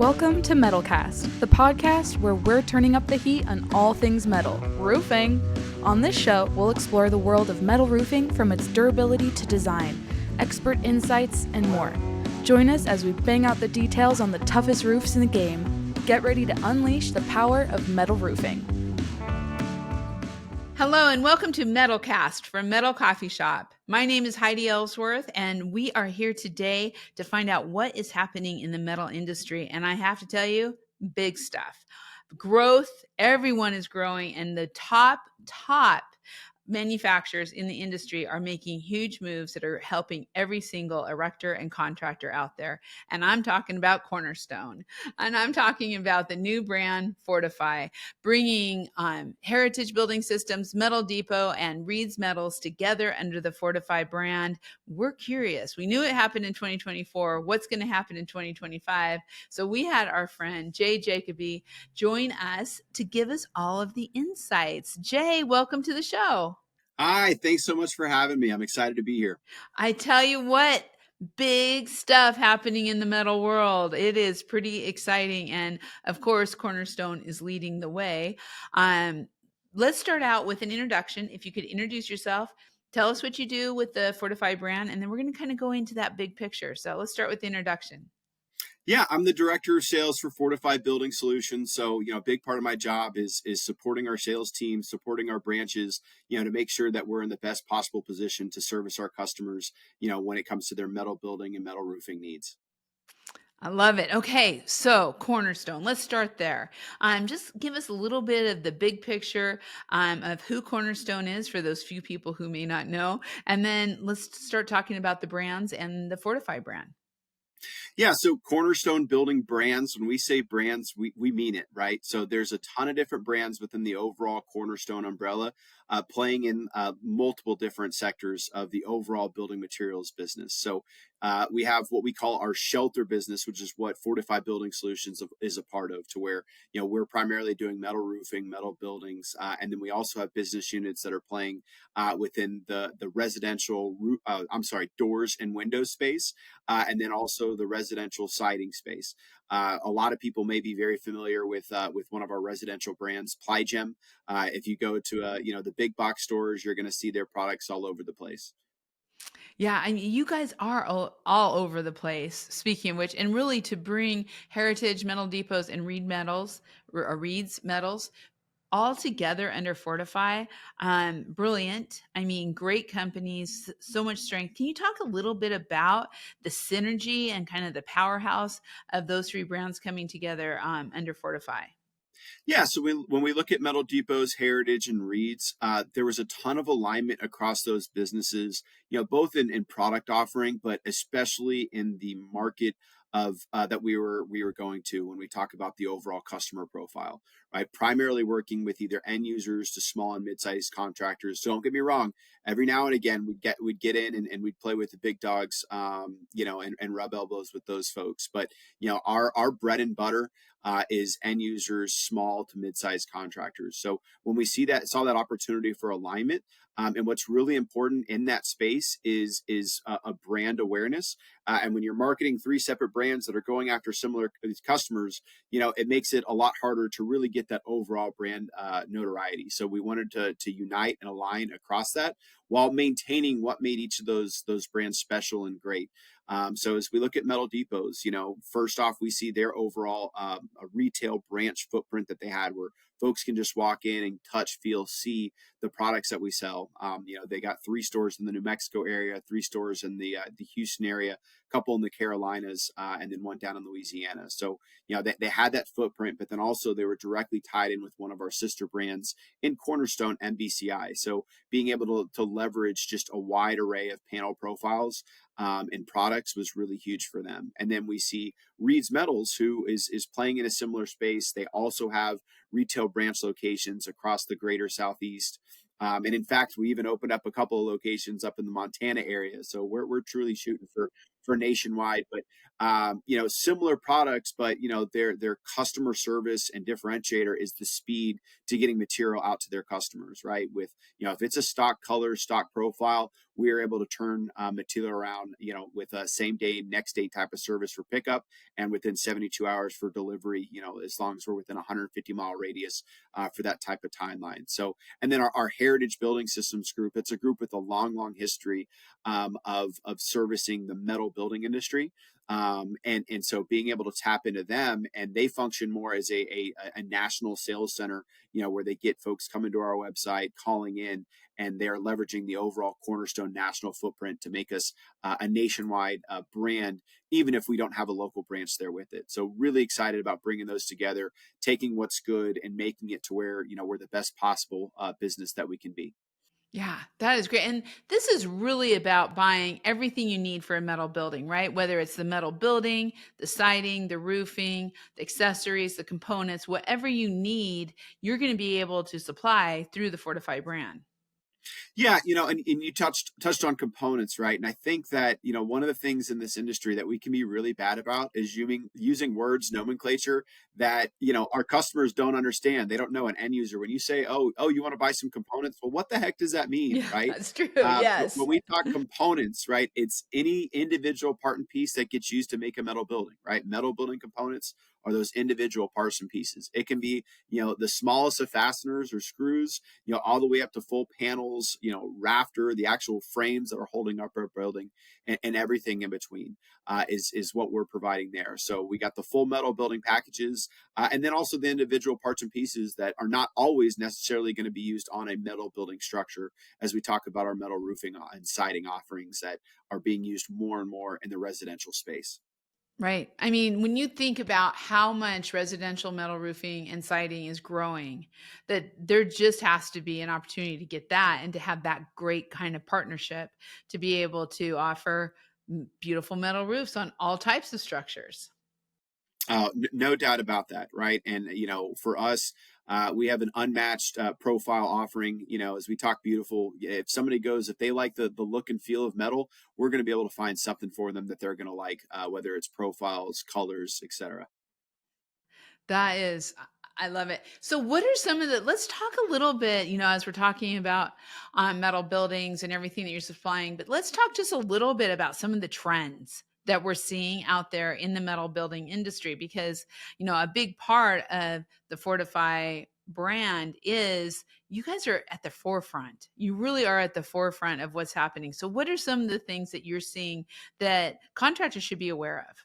Welcome to MetalCast, the podcast where we're turning up the heat on all things metal, roofing. On this show, we'll explore the world of metal roofing from its durability to design, expert insights, and more. Join us as we bang out the details on the toughest roofs in the game. Get ready to unleash the power of metal roofing. Hello and welcome to MetalCast from Metal Coffee Shop. My name is Heidi Ellsworth and we are here today to find out what is happening in the metal industry. And I have to tell you, big stuff. Growth, everyone is growing, and the top manufacturers in the industry are making huge moves that are helping every single erector and contractor out there. And I'm talking about Cornerstone. And I'm talking about the new brand Fortify, bringing Heritage Building Systems, Metal Depot, and Reed's Metals together under the Fortify brand. We're curious. We knew it happened in 2024. What's going to happen in 2025? So we had our friend Jay Jacoby join us to give us all of the insights. Jay, welcome to the show. Hi, thanks so much for having me. I'm excited to be here. I tell you what, big stuff happening in the metal world. It is pretty exciting. And of course, Cornerstone is leading the way. Let's start out with an introduction. If you could introduce yourself, tell us what you do with the Fortify brand, and then we're going to kind of go into that big picture. So let's start with the introduction. Yeah, I'm the director of sales for Fortify Building Solutions. So, a big part of my job is supporting our sales team, supporting our branches, to make sure that we're in the best possible position to service our customers, when it comes to their metal building and metal roofing needs. I love it. Okay, so Cornerstone, let's start there. Just give us a little bit of the big picture of who Cornerstone is for those few people who may not know. And then let's start talking about the brands and the Fortify brand. Yeah, so Cornerstone Building Brands, when we say brands, we mean it, right? So there's a ton of different brands within the overall Cornerstone umbrella, playing in multiple different sectors of the overall building materials business. So we have what we call our shelter business, which is what Fortify Building Solutions is a part of, to where, we're primarily doing metal roofing, metal buildings, and then we also have business units that are playing within the residential, doors and windows space, and then also the residential siding space. A lot of people may be very familiar with one of our residential brands, Plygem. If you go to the big box stores, you're going to see their products all over the place. Yeah, I mean, you guys are all over the place, speaking of which, and really to bring Heritage, Metal Depots, and Reed's Metals all together under Fortify. Brilliant. I mean, great companies, so much strength. Can you talk a little bit about the synergy and kind of the powerhouse of those three brands coming together under Fortify? Yeah, so when we look at Metal Depots, Heritage, and Reed's, there was a ton of alignment across those businesses, both in product offering, but especially in the market of that we were going to when we talk about the overall customer profile, right? Primarily working with either end users to small and mid-sized contractors. So don't get me wrong, every now and again we'd get in and we'd play with the big dogs, and rub elbows with those folks. But our bread and butter is end users, small to mid-sized contractors. So when we saw that opportunity for alignment, and what's really important in that space is a brand awareness. And when you're marketing three separate brands that are going after similar customers, it makes it a lot harder to really get that overall brand notoriety. So we wanted to unite and align across that while maintaining what made each of those brands special and great. So as we look at Metal Depots, first off, we see their overall a retail branch footprint that they had, where folks can just walk in and touch, feel, see the products that we sell. They got 3 stores in the New Mexico area, 3 stores in the Houston area, a couple in the Carolinas, and then one down in Louisiana. So, they had that footprint, but then also they were directly tied in with one of our sister brands in Cornerstone, MBCI. So being able to leverage just a wide array of panel profiles and products was really huge for them. And then we see Reed's Metals, who is playing in a similar space. They also have retail branch locations across the greater Southeast. And in fact, we even opened up a couple of locations up in the Montana area. So we're truly shooting for for nationwide, but similar products, but their customer service and differentiator is the speed to getting material out to their customers, right? With if it's a stock color, stock profile, we are able to turn material around, with a same day, next day type of service for pickup, and within 72 hours for delivery. As long as we're within a 150-mile radius for that type of timeline. So, and then our Heritage Building Systems group, it's a group with a long history of servicing the metal building industry. And so being able to tap into them, and they function more as a national sales center, where they get folks coming to our website, calling in, and they're leveraging the overall Cornerstone national footprint to make us a nationwide brand, even if we don't have a local branch there with it. So really excited about bringing those together, taking what's good and making it to where, we're the best possible business that we can be. Yeah, that is great. And this is really about buying everything you need for a metal building, right? Whether it's the metal building, the siding, the roofing, the accessories, the components, whatever you need, you're going to be able to supply through the Fortify brand. Yeah, and you touched on components, right? And I think that, one of the things in this industry that we can be really bad about is using words, nomenclature that, our customers don't understand. They don't know. An end user, when you say, oh, you want to buy some components, well, what the heck does that mean, Yeah, right? that's true. When Yes. we talk components, right, it's any individual part and piece that gets used to make a metal building, right? Metal building components are those individual parts and pieces. It can be, the smallest of fasteners or screws, all the way up to full panels, rafter, the actual frames that are holding up our building, and everything in between is what we're providing there. So we got the full metal building packages, and then also the individual parts and pieces that are not always necessarily going to be used on a metal building structure, as we talk about our metal roofing and siding offerings that are being used more and more in the residential space. Right. I mean, when you think about how much residential metal roofing and siding is growing, that there just has to be an opportunity to get that and to have that great kind of partnership to be able to offer beautiful metal roofs on all types of structures. No doubt about that, right? And for us, we have an unmatched profile offering. As we talk beautiful, if somebody goes, if they like the look and feel of metal, we're going to be able to find something for them that they're going to like, whether it's profiles, colors, etc. That is, I love it. So, what are some of the, let's talk a little bit, as we're talking about metal buildings and everything that you're supplying, but let's talk just a little bit about some of the trends that we're seeing out there in the metal building industry, because, a big part of the Fortify brand is you guys are at the forefront. You really are at the forefront of what's happening. So, what are some of the things that you're seeing that contractors should be aware of?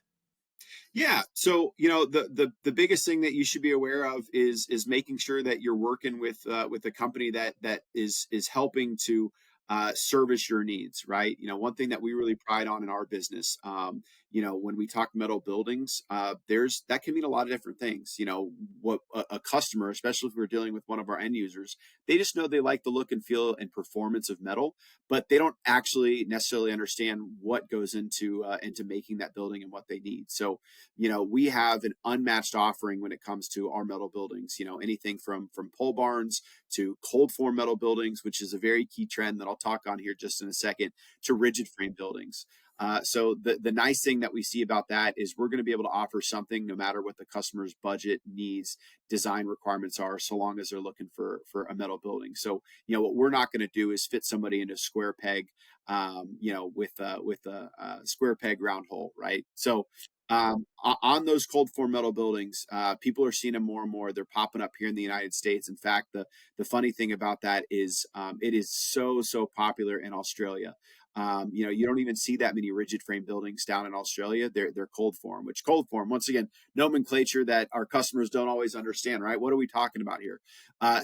Yeah. So, the biggest thing that you should be aware of is making sure that you're working with a company that is helping to service your needs, right? One thing that we really pride on in our business, when we talk metal buildings, that can mean a lot of different things. What a customer, especially if we're dealing with one of our end users, they just know they like the look and feel and performance of metal, but they don't actually necessarily understand what goes into making that building and what they need. So, we have an unmatched offering when it comes to our metal buildings. Anything from pole barns to cold form metal buildings, which is a very key trend that I'll talk on here just in a second, to rigid frame buildings. So the nice thing that we see about that is we're going to be able to offer something no matter what the customer's budget, needs, design requirements are, so long as they're looking for a metal building. So what we're not going to do is fit somebody into a square peg, with a square peg round hole, right? So on those cold form metal buildings, people are seeing them more and more. They're popping up here in the United States. In fact, the funny thing about that is it is so popular in Australia. You don't even see that many rigid frame buildings down in Australia. They're cold form, which cold form, once again, nomenclature that our customers don't always understand, right? What are we talking about here?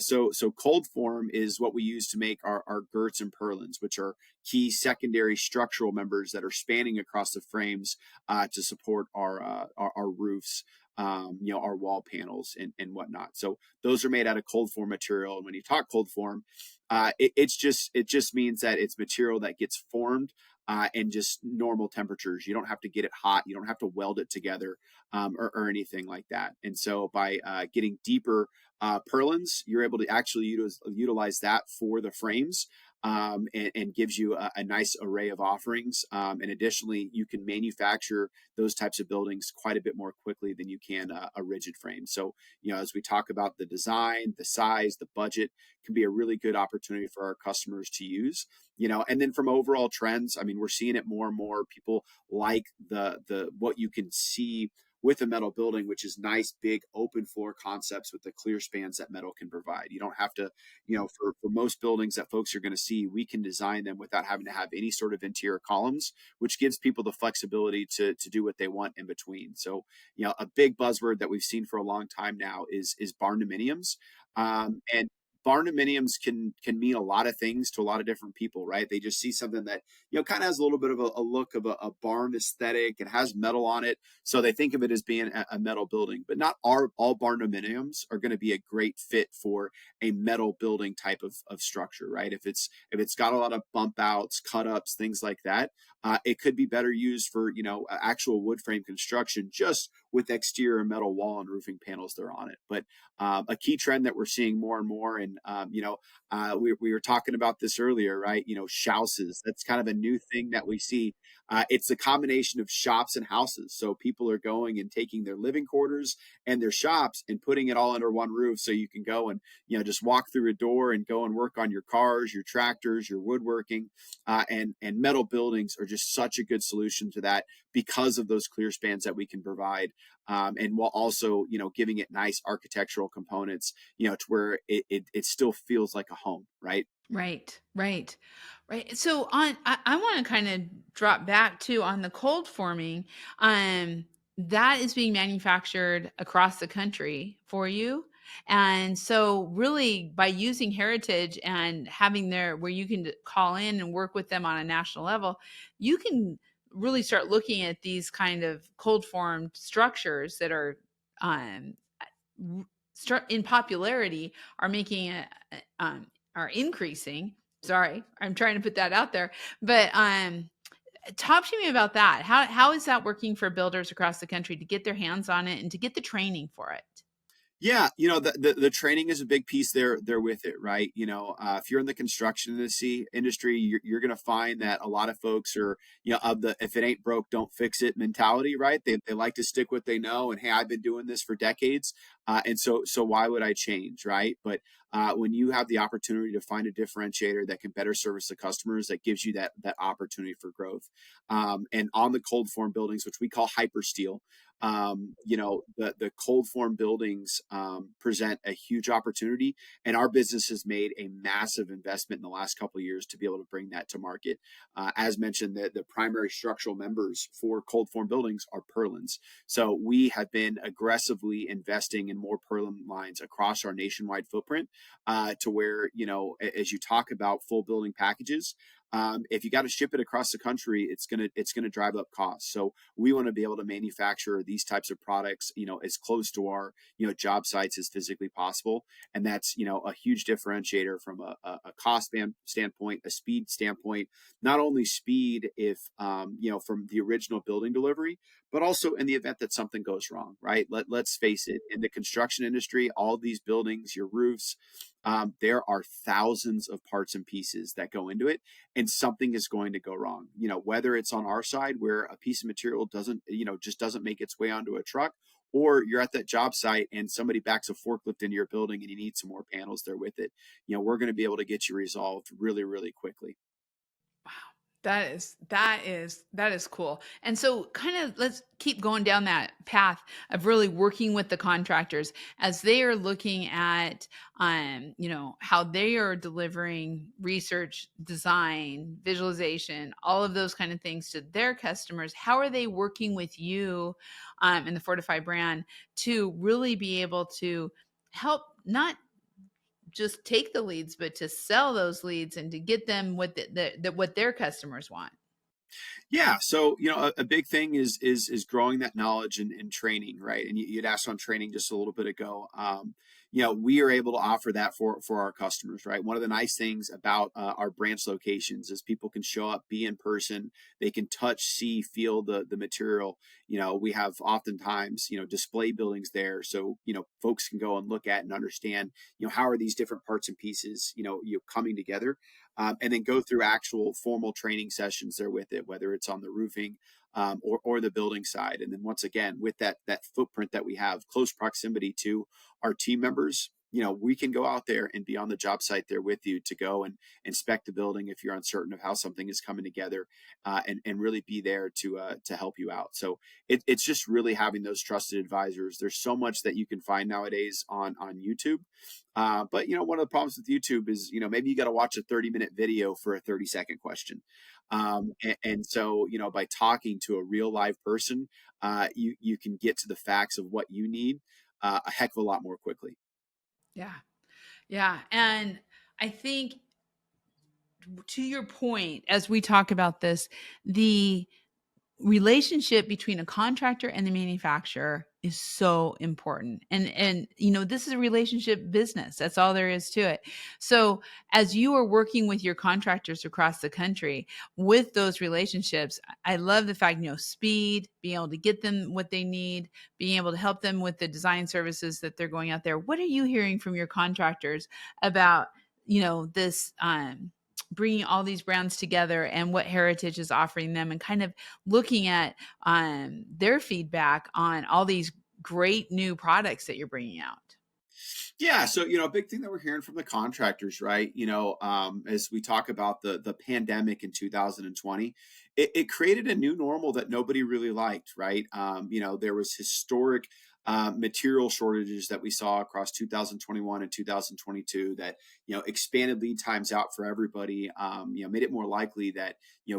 So cold form is what we use to make our girts and purlins, which are key secondary structural members that are spanning across the frames to support our roofs, our wall panels and whatnot. So those are made out of cold form material. And when you talk cold form, it just means that it's material that gets formed and just normal temperatures. You don't have to get it hot. You don't have to weld it together or anything like that. And so by getting deeper purlins, you're able to actually utilize that for the frames. and gives you a nice array of offerings. And additionally, you can manufacture those types of buildings quite a bit more quickly than you can a rigid frame. So, as we talk about the design, the size, the budget, can be a really good opportunity for our customers to use. And then from overall trends, I mean, we're seeing it more and more. People like the what you can see with a metal building, which is nice, big, open floor concepts with the clear spans that metal can provide. You don't have to, for most buildings that folks are going to see, we can design them without having to have any sort of interior columns, which gives people the flexibility to do what they want in between. So, a big buzzword that we've seen for a long time now is barndominiums. And barndominiums can mean a lot of things to a lot of different people, right? They just see something that kind of has a little bit of a look of a barn aesthetic. It has metal on it, so they think of it as being a metal building. But not all barndominiums are going to be a great fit for a metal building type of structure, right? If it's got a lot of bump outs, cut ups, things like that, it could be better used for actual wood frame construction, just with exterior metal wall and roofing panels that are on it. But a key trend that we're seeing more and more, and we were talking about this earlier, right? Shouses. That's kind of a new thing that we see. It's a combination of shops and houses. So people are going and taking their living quarters and their shops and putting it all under one roof, so you can go and just walk through a door and go and work on your cars, your tractors, your woodworking, and metal buildings are just such a good solution to that because of those clear spans that we can provide, and while also giving it nice architectural components, to where it still feels like a home, right? Right. So I want to kind of drop back too on the cold forming. That is being manufactured across the country for you. And so really by using Heritage and having their where you can call in and work with them on a national level, you can really start looking at these kind of cold formed structures that are um, in popularity, are making it are increasing. Sorry, I'm trying to put that out there. But talk to me about that. How is that working for builders across the country to get their hands on it and to get the training for it? Yeah, the training is a big piece there with it, right? If you're in the construction industry, you're going to find that a lot of folks are, of the if it ain't broke, don't fix it mentality, right? They like to stick what they know, and hey, I've been doing this for decades, and so why would I change, right? But when you have the opportunity to find a differentiator that can better service the customers, that gives you that opportunity for growth. And on the cold form buildings, which we call hyper steel, the cold form buildings present a huge opportunity, and our business has made a massive investment in the last couple of years to be able to bring that to market. As mentioned, the primary structural members for cold form buildings are purlins. So we have been aggressively investing in more purlin lines across our nationwide footprint, to where, as you talk about full building packages, if you got to ship it across the country, it's gonna drive up costs. So we want to be able to manufacture these types of products, as close to our job sites as physically possible, and that's a huge differentiator from a cost standpoint, a speed standpoint. Not only speed, if from the original building delivery, but also in the event that something goes wrong, right? Let's face it, in the construction industry, all these buildings, your roofs, there are thousands of parts and pieces that go into it, and something is going to go wrong. Whether it's on our side where a piece of material just doesn't make its way onto a truck, or you're at that job site and somebody backs a forklift into your building and you need some more panels there with it. We're going to be able to get you resolved really, really quickly. That is cool. And so kind of let's keep going down that path of really working with the contractors as they are looking at how they are delivering research, design, visualization, all of those kind of things to their customers. How are they working with you in the Fortify brand to really be able to help not just take the leads, but to sell those leads and to get them what what their customers want? Yeah, so a big thing is growing that knowledge and training, right? And you'd asked on training just a little bit ago. We are able to offer that for our customers, right? One of the nice things about our branch locations is people can show up, be in person, they can touch, see, feel the material. We have oftentimes display buildings there, so folks can go and look at and understand how are these different parts and pieces you coming together, and then go through actual formal training sessions there with it, whether it's on the roofing or the building side. And then once again, with that footprint that we have, close proximity to our team members, we can go out there and be on the job site there with you to go and inspect the building if you're uncertain of how something is coming together, and really be there to help you out. So it's just really having those trusted advisors. There's so much that you can find nowadays on YouTube. But one of the problems with YouTube is, maybe you got to watch a 30-minute video for a 30-second question. And so, by talking to a real live person, you can get to the facts of what you need a heck of a lot more quickly. Yeah. Yeah. And I think, to your point, as we talk about this, the relationship between a contractor and the manufacturer is so important. And this is a relationship business. That's all there is to it. So as you are working with your contractors across the country with those relationships, I love the fact, speed, being able to get them what they need, being able to help them with the design services that they're going out there. What are you hearing from your contractors about, this bringing all these brands together and what Heritage is offering them, and kind of looking at their feedback on all these great new products that you're bringing out? Yeah, so a big thing that we're hearing from the contractors, right? As we talk about the pandemic in 2020, it created a new normal that nobody really liked, right? There was historic material shortages that we saw across 2021 and 2022 that expanded lead times out for everybody. Made it more likely that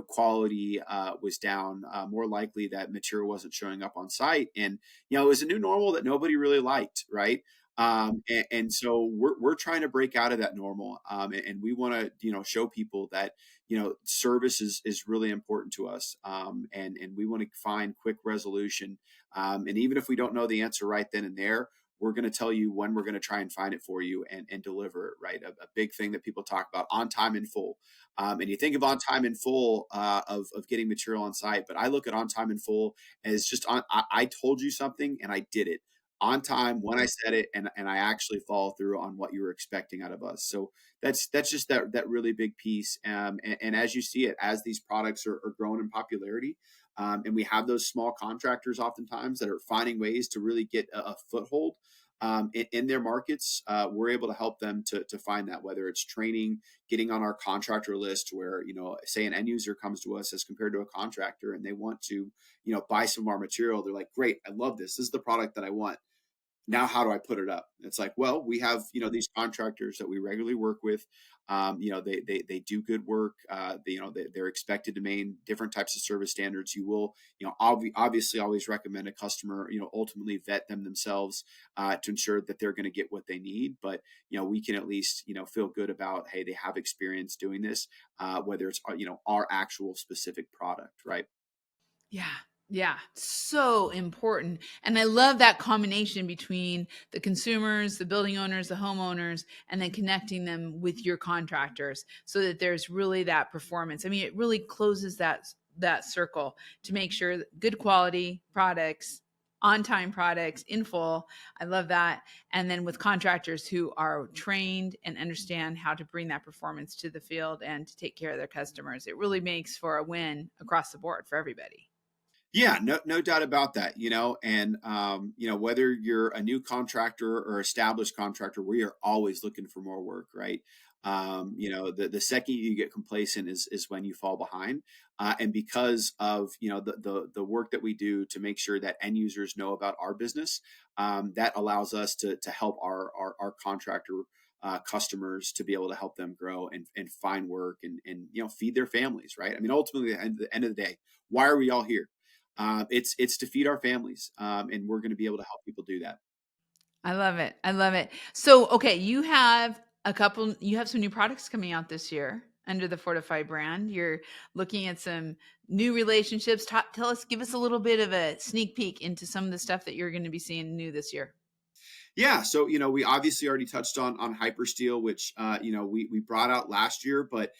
quality was down, more likely that material wasn't showing up on site, and it was a new normal that nobody really liked, right? And so we're trying to break out of that normal, and we want to show people that service is really important to us, and we want to find quick resolution, and even if we don't know the answer right then and there, we're going to tell you when we're going to try and find it for you and deliver it, right? A big thing that people talk about, on time in full. And you think of on time in full, of getting material on site, but I look at on time in full as just I told you something and I did it on time when I said it, and I actually follow through on what you were expecting out of us. So that's just that really big piece. And as you see it, as these products are growing in popularity, and we have those small contractors oftentimes that are finding ways to really get a foothold in their markets, we're able to help them to find that, whether it's training, getting on our contractor list, where say an end user comes to us as compared to a contractor, and they want to buy some of our material. They're like, great, I love this is the product that I want. Now how do I put it up? It's like, well, we have these contractors that we regularly work with. They do good work. They're expected to maintain different types of service standards. You will obviously always recommend a customer ultimately vet them themselves, to ensure that they're going to get what they need. But we can at least feel good about, hey, they have experience doing this, whether it's our actual specific product, right? Yeah. Yeah. So important. And I love that combination between the consumers, the building owners, the homeowners, and then connecting them with your contractors so that there's really that performance. I mean, it really closes that circle to make sure that good quality products, on time products in full. I love that. And then with contractors who are trained and understand how to bring that performance to the field and to take care of their customers, it really makes for a win across the board for everybody. Yeah, no doubt about that. And whether you're a new contractor or established contractor, we are always looking for more work, right? The second you get complacent is when you fall behind. And because of the work that we do to make sure that end users know about our business, that allows us to help our contractor customers to be able to help them grow and find work and feed their families, right? I mean, ultimately, at the end of the day, why are we all here? It's to feed our families, and we're going to be able to help people do that. I love it. I love it. So, okay, you have some new products coming out this year. under the Fortify brand. You're looking at some new relationships. Give us a little bit of a sneak peek into some of the stuff that you're going to be seeing new this year. Yeah, so we obviously already touched on Hypersteel, which we brought out last year, but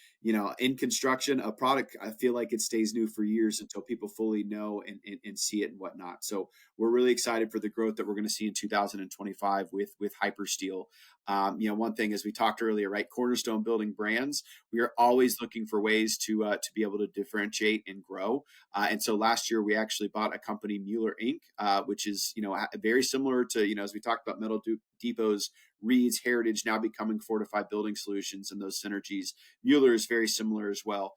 in construction, a product I feel like it stays new for years until people fully know and see it and whatnot. So we're really excited for the growth that we're going to see in 2025 with Hypersteel. One thing, as we talked earlier, right? Cornerstone building brands. We are always looking for ways to be able to differentiate and grow. And so last year we actually bought a company, Mueller Inc., which is very similar to as we talked about Metal Depot's Reed's heritage now becoming Fortify Building Solutions and those synergies. Mueller is very similar as well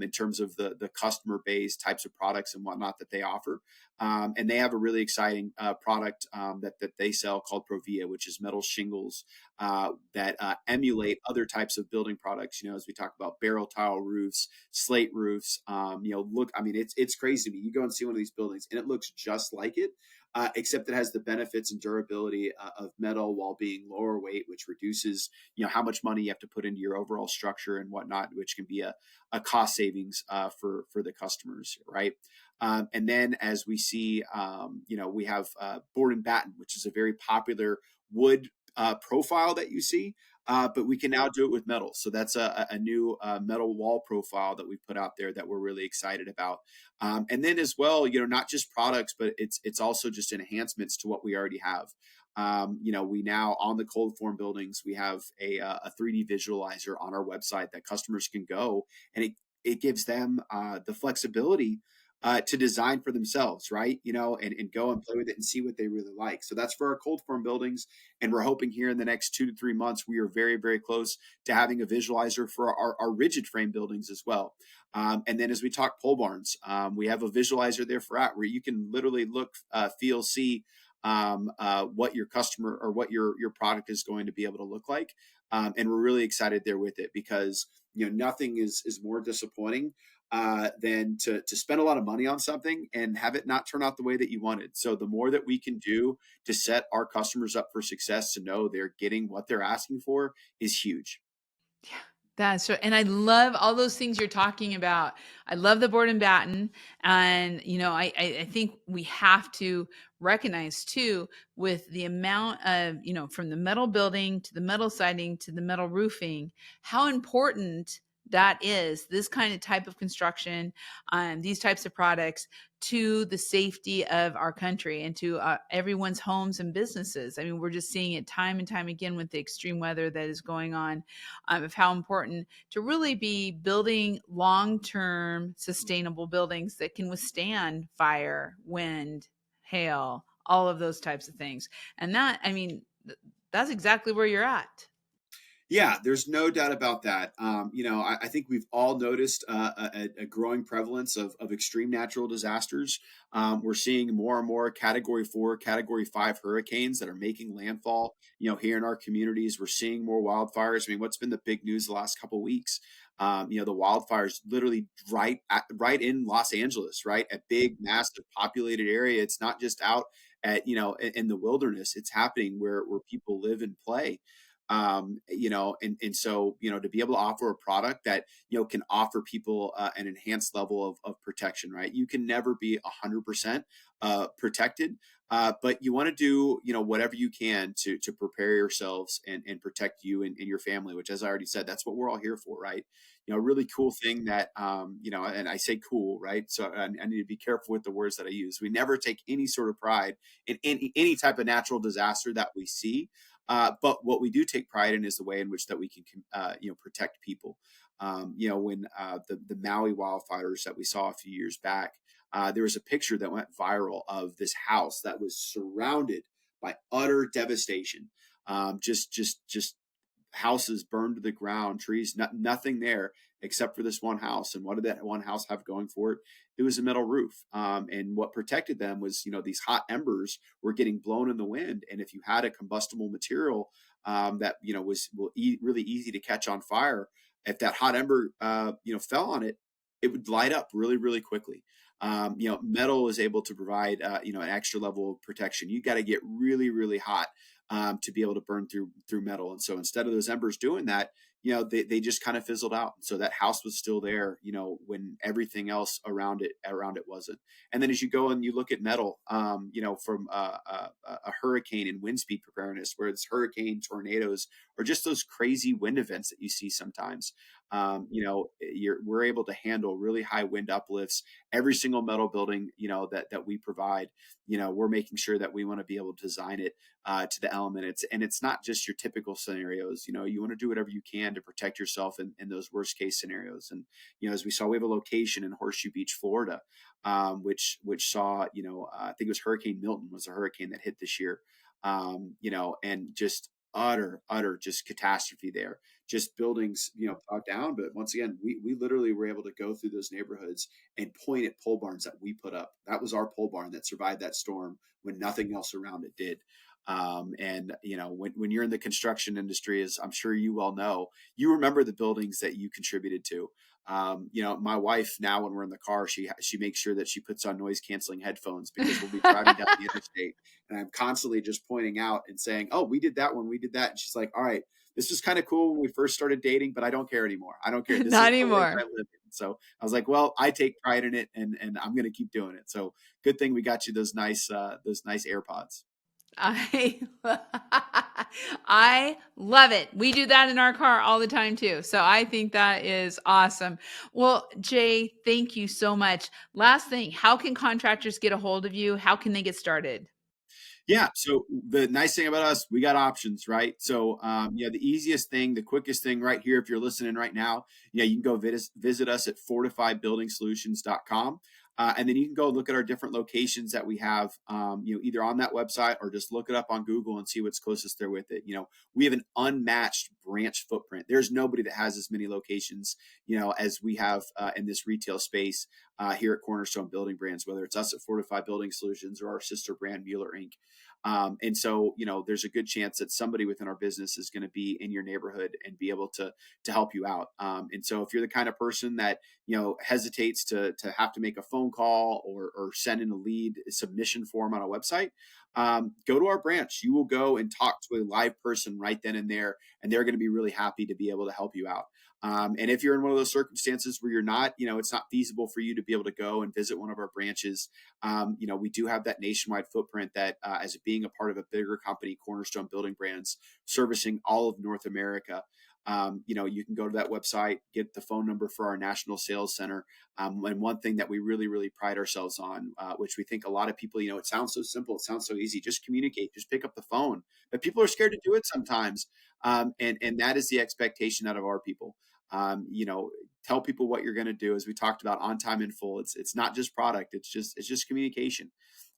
in terms of the customer base, types of products and whatnot that they offer. And they have a really exciting product that they sell called Provia, which is metal shingles that emulate other types of building products. As we talk about barrel tile roofs, slate roofs. It's crazy to me. You go and see one of these buildings, and it looks just like it. Except it has the benefits and durability of metal while being lower weight, which reduces, how much money you have to put into your overall structure and whatnot, which can be a cost savings for the customers, right? And then as we see, we have board and batten, which is a very popular wood profile that you see. But we can now do it with metal. So that's a new metal wall profile that we put out there that we're really excited about. And then as well, not just products, but it's also just enhancements to what we already have. We now on the cold form buildings, we have a 3D visualizer on our website that customers can go, and it gives them the flexibility to design for themselves, right? And go and play with it and see what they really like. So that's for our cold form buildings. And we're hoping here in the next 2 to 3 months, we are very, very close to having a visualizer for our rigid frame buildings as well. And then as we talk pole barns, we have a visualizer there for where you can literally look, feel, see what your customer or what your product is going to be able to look like. And we're really excited there with it because, nothing is more disappointing than to spend a lot of money on something and have it not turn out the way that you wanted. So the more that we can do to set our customers up for success, to know they're getting what they're asking for, is huge. Yeah, that's right. And I love all those things you're talking about. I love the board and batten. And, I think we have to recognize too, with the amount of, from the metal building to the metal siding to the metal roofing, how important that is, this kind of type of construction, these types of products to the safety of our country and to everyone's homes and businesses. I mean, we're just seeing it time and time again with the extreme weather that is going on, of how important to really be building long-term sustainable buildings that can withstand fire, wind, hail, all of those types of things. And that's exactly where you're at. Yeah, there's no doubt about that. I think we've all noticed a growing prevalence of extreme natural disasters. We're seeing more and more Category 4, Category 5 hurricanes that are making landfall, here in our communities. We're seeing more wildfires. I mean, what's been the big news the last couple of weeks? The wildfires literally right in Los Angeles, right? A big, massive populated area. It's not just out at, in the wilderness. It's happening where people live and play. And so, to be able to offer a product that, can offer people an enhanced level of protection, right? You can never be 100% protected, but you want to do, whatever you can to prepare yourselves and protect you and your family, which, as I already said, that's what we're all here for, right? A really cool thing that, and I say cool, right? So I need to be careful with the words that I use. We never take any sort of pride in any type of natural disaster that we see. But what we do take pride in is the way in which that we can, protect people. When the Maui wildfires that we saw a few years back, there was a picture that went viral of this house that was surrounded by utter devastation. Just houses burned to the ground, trees, nothing there except for this one house. And what did that one house have going for it? It was a metal roof. And what protected them was, these hot embers were getting blown in the wind. And if you had a combustible material that, was really easy to catch on fire, if that hot ember, fell on it, it would light up really, really quickly. Metal is able to provide, an extra level of protection. You got to get really, really hot to be able to burn through metal. And so instead of those embers doing that, they just kind of fizzled out. So that house was still there, when everything else around it wasn't. And then as you go and you look at metal, from a hurricane and wind speed preparedness, where it's hurricane, tornadoes, or just those crazy wind events that you see sometimes. We're able to handle really high wind uplifts. Every single metal building, that we provide, we're making sure that we want to be able to design it to the element. It's not just your typical scenarios. You want to do whatever you can to protect yourself in those worst case scenarios. And as we saw, we have a location in Horseshoe Beach, Florida, which saw, I think it was Hurricane Milton was a hurricane that hit this year, and just utter just catastrophe there. Just buildings, brought down. But once again, we literally were able to go through those neighborhoods and point at pole barns that we put up. That was our pole barn that survived that storm when nothing else around it did. When you're in the construction industry, as I'm sure you well know, you remember the buildings that you contributed to. My wife now, when we're in the car, she makes sure that she puts on noise canceling headphones, because we'll be driving down the interstate, and I'm constantly just pointing out and saying, "Oh, we did that when we did that." And she's like, "All right, this was kind of cool when we first started dating, but I don't care anymore. I don't care. This Not is the life anymore. I live in." So I was like, "Well, I take pride in it, and I'm going to keep doing it." So good thing we got you those nice AirPods. I love it. We do that in our car all the time too. So I think that is awesome. Well, Jay, thank you so much. Last thing, how can contractors get a hold of you? How can they get started? Yeah. So the nice thing about us, we got options, right? So, the easiest thing, the quickest thing right here, if you're listening right now, you can go visit us at fortifybuildingsolutions.com. And then you can go look at our different locations that we have, either on that website, or just look it up on Google and see what's closest there with it. We have an unmatched branch footprint. There's nobody that has as many locations, as we have in this retail space here at Cornerstone Building Brands, whether it's us at Fortify Building Solutions or our sister brand Mueller Inc. And so, there's a good chance that somebody within our business is going to be in your neighborhood and be able to help you out. And so if you're the kind of person that, hesitates to have to make a phone call or send in a lead submission form on a website, go to our branch. You will go and talk to a live person right then and there, and they're going to be really happy to be able to help you out. And if you're in one of those circumstances where you're not, it's not feasible for you to be able to go and visit one of our branches, we do have that nationwide footprint that, as being a part of a bigger company, Cornerstone Building Brands, servicing all of North America. You can go to that website, get the phone number for our national sales center. And one thing that we really, really pride ourselves on, which we think a lot of people, it sounds so simple, it sounds so easy, just communicate, just pick up the phone, but people are scared to do it sometimes. And that is the expectation out of our people. Tell people what you're going to do, as we talked about, on time in full. It's not just product, it's just communication.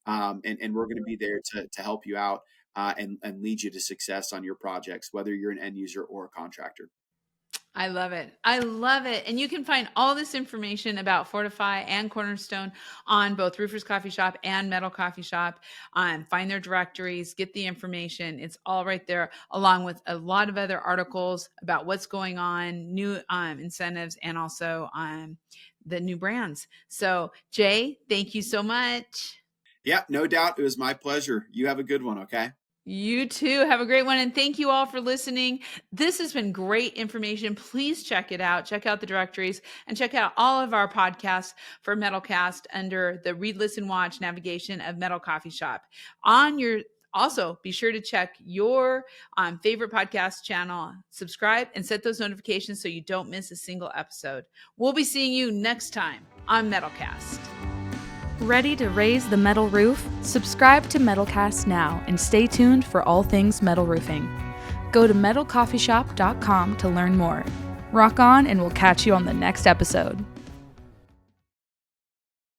And we're going to be there to help you out. And lead you to success on your projects, whether you're an end user or a contractor. I love it. I love it. And you can find all this information about Fortify and Cornerstone on both Roofers Coffee Shop and Metal Coffee Shop. Find their directories, get the information. It's all right there, along with a lot of other articles about what's going on, new incentives, and also the new brands. So, Jay, thank you so much. Yeah, no doubt. It was my pleasure. You have a good one, okay? You too. Have a great one. And thank you all for listening. This has been great information. Please check it out. Check out the directories and check out all of our podcasts for MetalCast under the Read, Listen, Watch navigation of Metal Coffee Shop. Also, be sure to check your favorite podcast channel, subscribe, and set those notifications so you don't miss a single episode. We'll be seeing you next time on MetalCast. Ready to raise the metal roof? Subscribe to MetalCast now and stay tuned for all things metal roofing. Go to metalcoffeeshop.com to learn more. Rock on, and we'll catch you on the next episode.